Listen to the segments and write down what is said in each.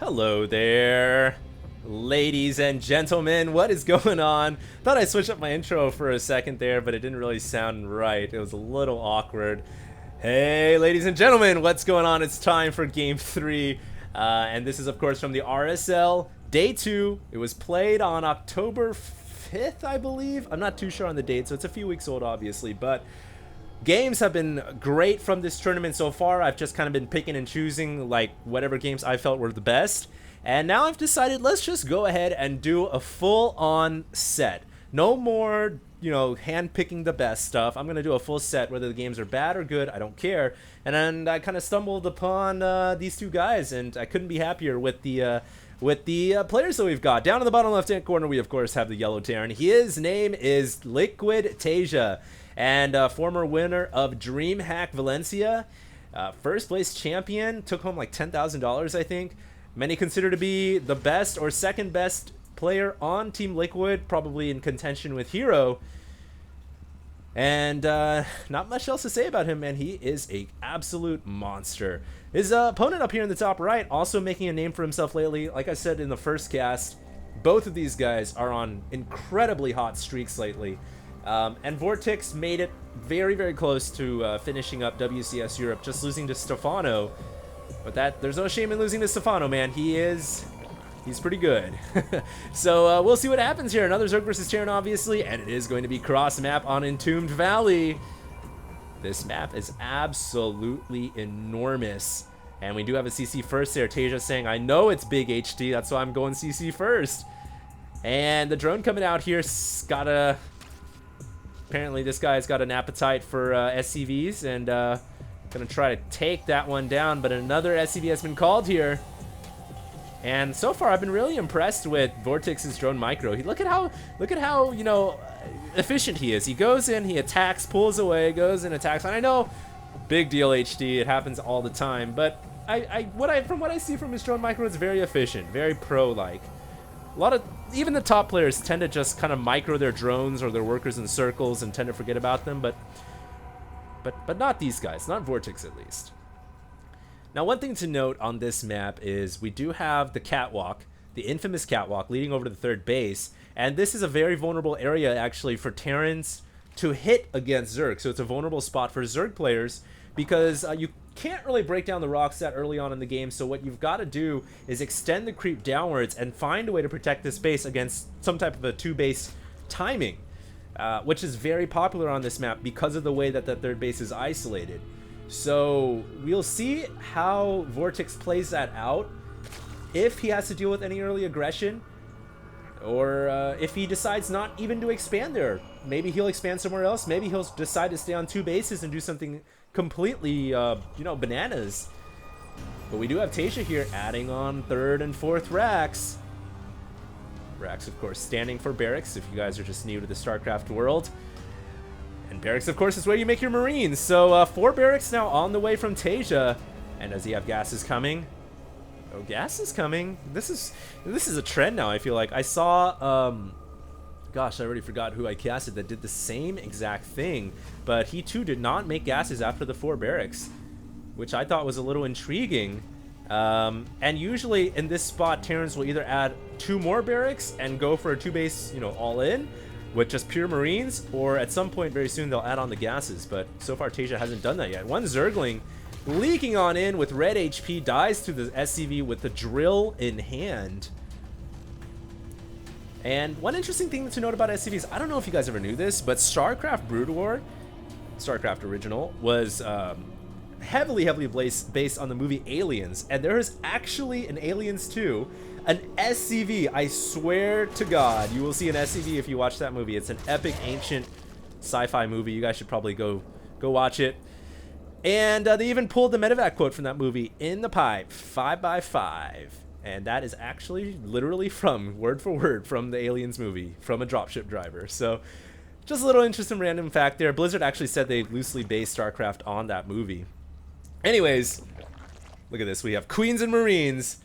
Hello there, ladies and gentlemen. What is going on? Thought I'd switch up my intro for a second there, but it didn't really sound right. It was a little awkward. Hey, ladies and gentlemen, what's going on? It's time for Game 3. And this is, of course, from the RSL Day 2. It was played on October 5th, I believe. I'm not too sure on the date, so it's a few weeks old, obviously, but games have been great from this tournament so far. I've just kind of been picking and choosing like whatever games I felt were the best. And now I've decided let's just go ahead and do a full-on set. No more, hand picking the best stuff. I'm going to do a full set, whether the games are bad or good, I don't care. And then I kind of stumbled upon these two guys, and I couldn't be happier with the players that we've got. Down in the bottom left-hand corner, we of course have the yellow Terran. His name is Liquid.Taeja. And former winner of DreamHack Valencia, first place champion, took home like $10,000, I think. Many consider to be the best or second best player on Team Liquid, probably in contention with Hero. And not much else to say about him, man. He is an absolute monster. His opponent up here in the top right, also making a name for himself lately. Like I said in the first cast, both of these guys are on incredibly hot streaks lately. And Vortix made it very, very close to finishing up WCS Europe, just losing to Stefano. But there's no shame in losing to Stefano, man. He's pretty good. So we'll see what happens here. Another Zerg versus Terran, obviously, and it is going to be cross-map on Entombed Valley. This map is absolutely enormous. And we do have a CC first there. Taeja saying, I know it's big HD, that's why I'm going CC first. And the drone coming out here apparently this guy's got an appetite for SCVs, and gonna try to take that one down, but another SCV has been called here. And so far I've been really impressed with Vortix's drone micro. Look at how efficient he is. He goes in, he attacks, pulls away, goes in, attacks. And I know, big deal HD, it happens all the time, but from what I see from his drone micro, it's very efficient, very pro-like. Even the top players tend to just kind of micro their drones or their workers in circles and tend to forget about them, but not these guys, not Vortix at least. Now, one thing to note on this map is we do have the catwalk, the infamous catwalk leading over to the third base, and this is a very vulnerable area actually for Terrans to hit against Zerg. So it's a vulnerable spot for Zerg players because you can't really break down the rocks that early on in the game, so what you've got to do is extend the creep downwards and find a way to protect this base against some type of a two-base timing, which is very popular on this map because of the way that the third base is isolated. So we'll see how Vortix plays that out, if he has to deal with any early aggression, or if he decides not even to expand there. Maybe he'll expand somewhere else, maybe he'll decide to stay on two bases and do something completely, bananas. But we do have Taeja here adding on third and fourth racks. Racks, of course, standing for barracks, if you guys are just new to the StarCraft world. And barracks, of course, is where you make your Marines. So 4 barracks now on the way from Taeja. And does he have gases coming? Oh, gas is coming. This is a trend now, I feel like. I saw, gosh, I already forgot who I casted that did the same exact thing. But he too did not make gases after the 4 barracks, which I thought was a little intriguing. And usually in this spot, Terrans will either add 2 more barracks and go for a 2-base, all in with just pure Marines, or at some point very soon they'll add on the gases. But so far Taeja hasn't done that yet. One Zergling leaking on in with red HP, dies to the SCV with the drill in hand. And one interesting thing to note about SCVs, I don't know if you guys ever knew this, but StarCraft Brood War, StarCraft Original, was heavily based on the movie Aliens, and there is actually an Aliens 2, an SCV. I swear to God, you will see an SCV if you watch that movie. It's an epic ancient sci-fi movie. You guys should probably go watch it. And they even pulled the medevac quote from that movie in the pipe, 5x5. And that is actually literally from, word for word, from the Aliens movie, from a dropship driver. So just a little interesting random fact there. Blizzard actually said they loosely based StarCraft on that movie. Anyways, look at this. We have Queens and Marines.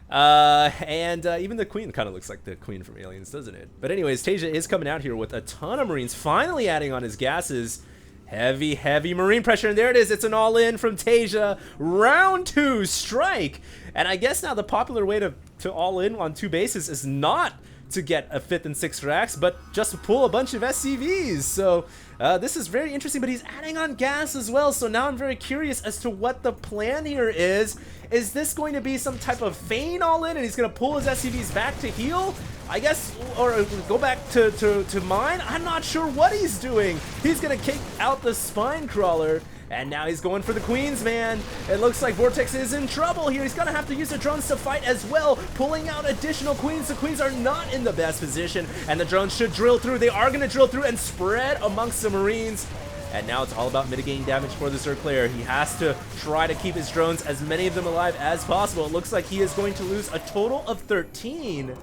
Even the Queen kind of looks like the Queen from Aliens, doesn't it? But anyways, Taeja is coming out here with a ton of Marines, finally adding on his gases. Heavy Marine pressure, and there it is. It's an all-in from Taeja. Round 2 strike. And I guess now the popular way to all in on 2 bases is not to get a 5th and 6th racks, but just to pull a bunch of SCVs. So this is very interesting, but he's adding on gas as well. So now I'm very curious as to what the plan here is. Is this going to be some type of feign all-in and he's going to pull his SCVs back to heal? I guess, or go back to mine? I'm not sure what he's doing. He's going to kick out the Spine Crawler. And now he's going for the Queens, man. It looks like Vortix is in trouble here. He's going to have to use the drones to fight as well, pulling out additional Queens. The Queens are not in the best position, and the drones should drill through. They are going to drill through and spread amongst the Marines. And now it's all about mitigating damage for the Zerg player. He has to try to keep his drones, as many of them alive as possible. It looks like he is going to lose a total of 13.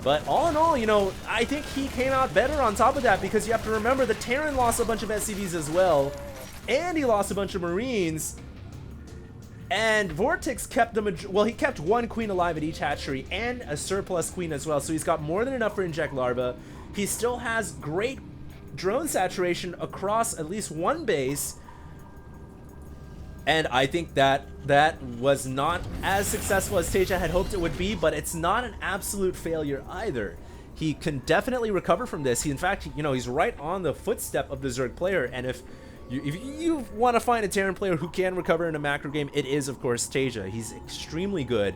But all in all, you know, I think he came out better on top of that, because you have to remember the Terran lost a bunch of SCVs as well. And he lost a bunch of Marines. And Vortix kept he kept 1 Queen alive at each hatchery and a surplus Queen as well. So he's got more than enough for inject larva. He still has great drone saturation across at least 1 base. And I think that was not as successful as Taeja had hoped it would be, but it's not an absolute failure either. He can definitely recover from this. In fact, you know, he's right on the footstep of the Zerg player, and if you want to find a Terran player who can recover in a macro game, it is, of course, Taeja. He's extremely good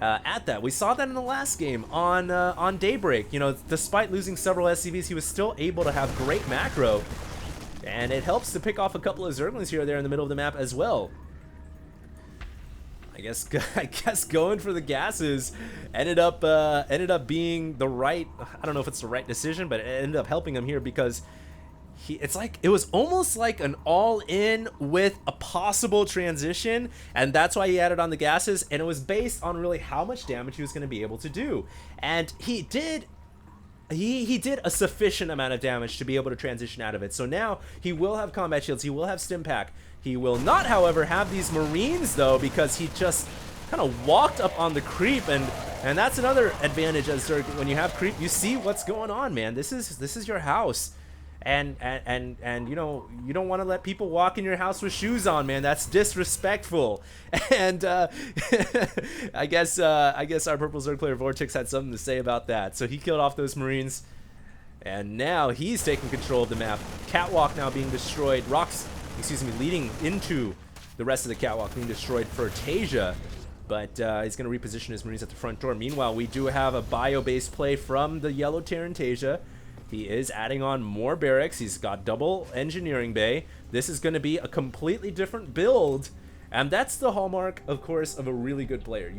at that. We saw that in the last game on Daybreak. You know, despite losing several SCVs, he was still able to have great macro. And it helps to pick off a couple of Zerglings here or there in the middle of the map as well. I guess going for the gases ended up being the right, I don't know if it's the right decision, but it ended up helping him here, because it was almost like an all-in with a possible transition, and that's why he added on the gases, and it was based on really how much damage he was going to be able to do. And he did a sufficient amount of damage to be able to transition out of it. So now he will have combat shields, he will have stim pack. He will not, however, have these Marines though, because he just kind of walked up on the creep, and that's another advantage as Zerg. When you have creep, you see what's going on, man. This is your house. And you know, you don't want to let people walk in your house with shoes on, man. That's disrespectful. And I guess our purple Zerg player Vortix had something to say about that. So he killed off those Marines, and now he's taking control of the map. Catwalk now being destroyed. Rocks, excuse me, leading into the rest of the catwalk being destroyed for Taeja. But he's going to reposition his Marines at the front door. Meanwhile, we do have a bio-based play from the yellow Terran Taeja. He is adding on more barracks. He's got double engineering bay. This is going to be a completely different build, and that's the hallmark, of course, of a really good player.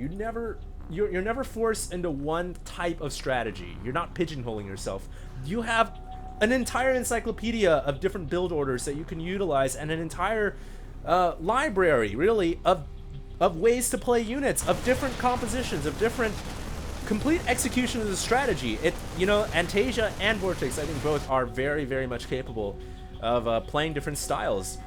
You're never forced into one type of strategy. You're not pigeonholing yourself. You have an entire encyclopedia of different build orders that you can utilize, and an entire library, really, of ways to play units, of different compositions, of different complete execution of the strategy. You know, and Taeja and Vortix, I think both are very, very much capable of playing different styles.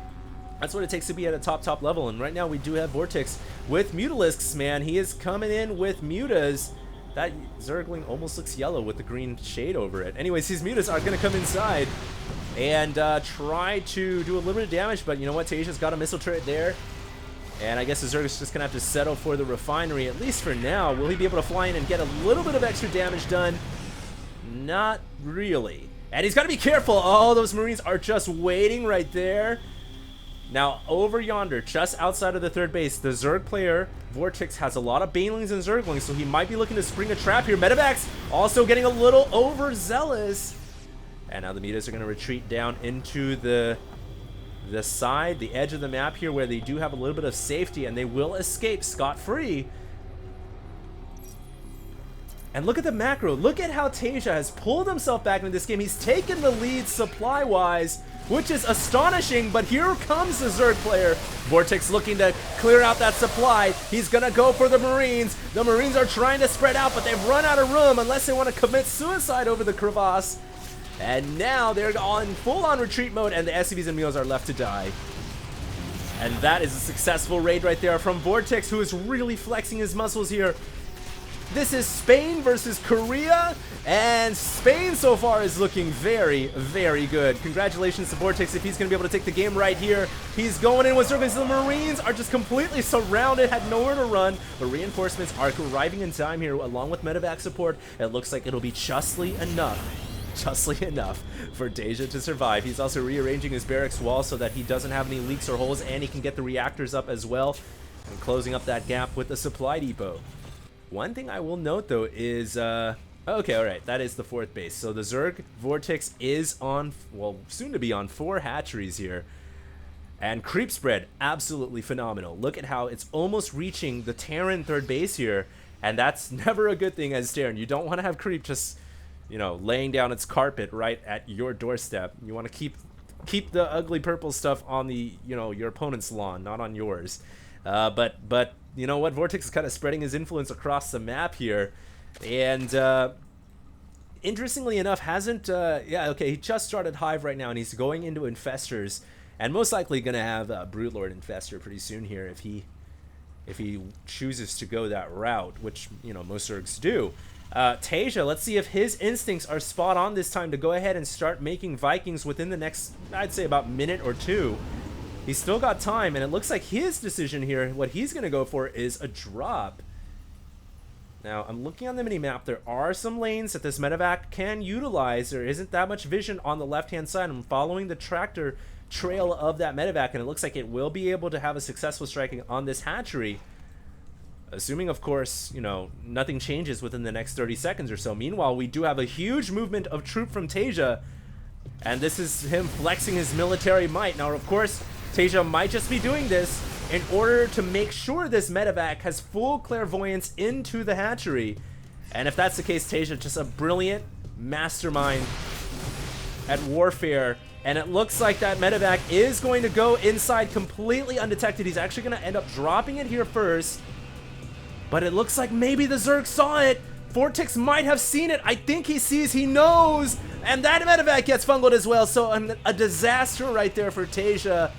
That's what it takes to be at a top level. And right now we do have Vortix with Mutalisks, man. He is coming in with Mutas. That Zergling almost looks yellow with the green shade over it. Anyways, these Mutas are going to come inside and try to do a little bit of damage, but you know what? Taeja's got a missile turret there. And I guess the Zerg is just going to have to settle for the refinery, at least for now. Will he be able to fly in and get a little bit of extra damage done? Not really. And he's got to be careful. Oh, those Marines are just waiting right there. Now, over yonder, just outside of the third base, the Zerg player, Vortix, has a lot of Banelings and Zerglings, so he might be looking to spring a trap here. Medevacs also getting a little overzealous. And now the Mutas are going to retreat down into the side, the edge of the map here, where they do have a little bit of safety, and they will escape scot-free. And look at the macro. Look at how Taeja has pulled himself back into this game. He's taken the lead supply-wise, which is astonishing, but here comes the Zerg player. Vortix looking to clear out that supply. He's gonna go for the Marines. The Marines are trying to spread out, but they've run out of room unless they want to commit suicide over the crevasse. And now they're on full-on retreat mode, and the SCVs and Mules are left to die. And that is a successful raid right there from Vortix, who is really flexing his muscles here. This is Spain versus Korea, and Spain so far is looking very, very good. Congratulations to Vortix if he's going to be able to take the game right here. He's going in with circles. The Marines are just completely surrounded, had nowhere to run, but reinforcements are arriving in time here along with medevac support. It looks like it'll be justly enough for Taeja to survive. He's also rearranging his barracks wall so that he doesn't have any leaks or holes, and he can get the reactors up as well, and closing up that gap with the supply depot. One thing I will note though is, okay, alright, that is the 4th base. So the Zerg Vortix is on, well, soon to be on 4 hatcheries here. And creep spread, absolutely phenomenal. Look at how it's almost reaching the Terran 3rd base here. And that's never a good thing as Terran. You don't want to have creep just, you know, laying down its carpet right at your doorstep. You want to keep the ugly purple stuff on the, you know, your opponent's lawn, not on yours. But you know what? Vortix is kind of spreading his influence across the map here. And interestingly enough, hasn't... yeah, okay, he just started Hive right now, and he's going into Infestors. And most likely going to have Broodlord Infestor pretty soon here if he chooses to go that route, which, you know, most Zergs do. Taeja, let's see if his instincts are spot on this time to go ahead and start making Vikings within the next, I'd say, about minute or two. He's still got time, and it looks like his decision here, what he's going to go for is a drop. Now, I'm looking on the mini-map. There are some lanes that this medevac can utilize. There isn't that much vision on the left-hand side. I'm following the tractor trail of that medevac, and it looks like it will be able to have a successful striking on this hatchery. Assuming, of course, you know, nothing changes within the next 30 seconds or so. Meanwhile, we do have a huge movement of troop from Taeja, and this is him flexing his military might. Now, of course, Taeja might just be doing this in order to make sure this medevac has full clairvoyance into the hatchery. And if that's the case, Taeja just a brilliant mastermind at warfare. And it looks like that medevac is going to go inside completely undetected. He's actually going to end up dropping it here first. But it looks like maybe the Zerg saw it. Vortix might have seen it. I think he sees, he knows. And that medevac gets fungled as well. So a disaster right there for Taeja.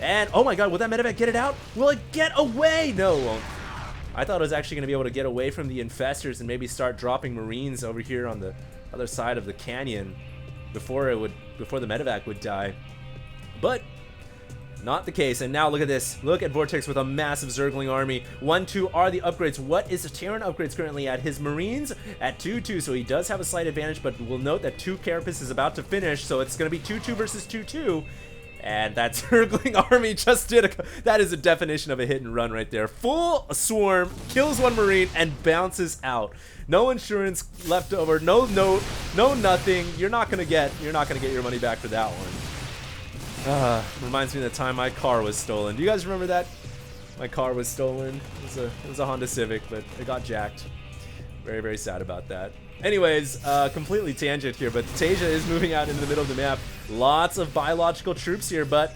And, oh my god, will that medevac get it out? Will it get away? No, it won't. I thought it was actually going to be able to get away from the Infestors and maybe start dropping Marines over here on the other side of the canyon before the medevac would die. But not the case. And now look at this. Look at Vortix with a massive Zergling army. 1-2 are the upgrades. What is the Terran upgrades currently at? His Marines at 2-2, so he does have a slight advantage, but we'll note that 2 Carapace is about to finish, so it's going to be 2-2 versus 2-2. And that Zergling army just did that is a definition of a hit and run right there. Full swarm, kills 1 Marine, and bounces out. No insurance left over, no note, no nothing. You're not gonna get your money back for that one. Reminds me of the time my car was stolen. Do you guys remember that? My car was stolen. It was a Honda Civic, but it got jacked. Very, very sad about that. Anyways, completely tangent here, but Taeja is moving out into the middle of the map. Lots of biological troops here, but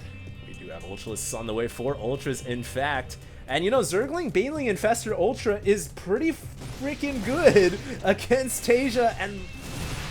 we do have Ultralists on the way. 4 Ultras, in fact. And you know, Zergling, Baneling, Infestor Ultra is pretty freaking good against Taeja and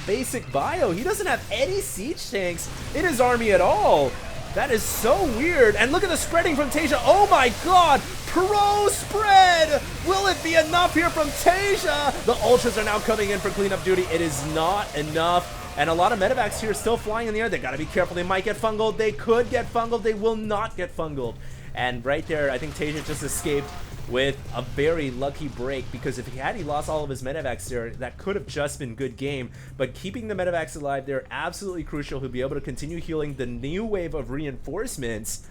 basic bio. He doesn't have any siege tanks in his army at all. That is so weird. And look at the spreading from Taeja. Oh my god! Pro spread! Will it be enough here from Taeja? The Ultras are now coming in for cleanup duty. It is not enough. And a lot of medevacs here still flying in the air. They gotta be careful. They might get fungled. They could get fungled. They will not get fungled. And right there, I think Taeja just escaped with a very lucky break, because if he lost all of his medevacs there, that could have just been good game. But keeping the medevacs alive, they're absolutely crucial. He'll be able to continue healing the new wave of reinforcements.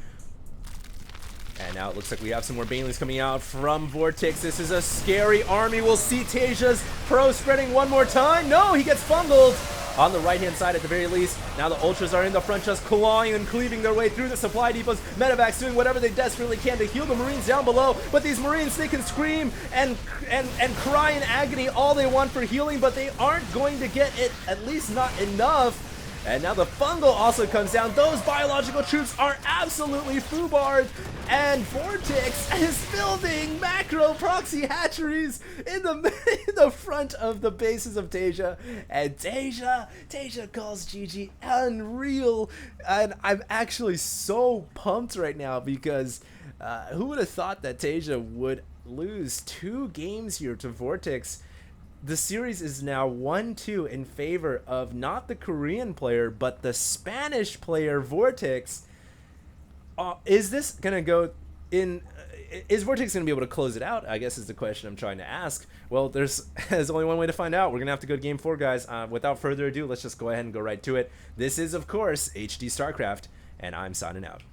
And now it looks like we have some more Banelings coming out from Vortix. This is a scary army. We'll see Taeja's pro spreading one more time. No, he gets fungled on the right-hand side at the very least. Now the Ultras are in the front, just clawing and cleaving their way through the supply depots. Medevacs doing whatever they desperately can to heal the Marines down below. But these Marines, they can scream and cry in agony all they want for healing, but they aren't going to get it, at least not enough. And now the fungal also comes down. Those biological troops are absolutely foobarred. And Vortix is building macro proxy hatcheries in the front of the bases of Taeja. And Taeja calls GG unreal. And I'm actually so pumped right now, because who would have thought that Taeja would lose 2 games here to Vortix. The series is now 1-2 in favor of not the Korean player, but the Spanish player, Vortix. Is this going to go in... Is Vortix going to be able to close it out, I guess is the question I'm trying to ask. Well, there's only one way to find out. We're going to have to go to Game 4, guys. Without further ado, let's just go ahead and go right to it. This is, of course, HD StarCraft, and I'm signing out.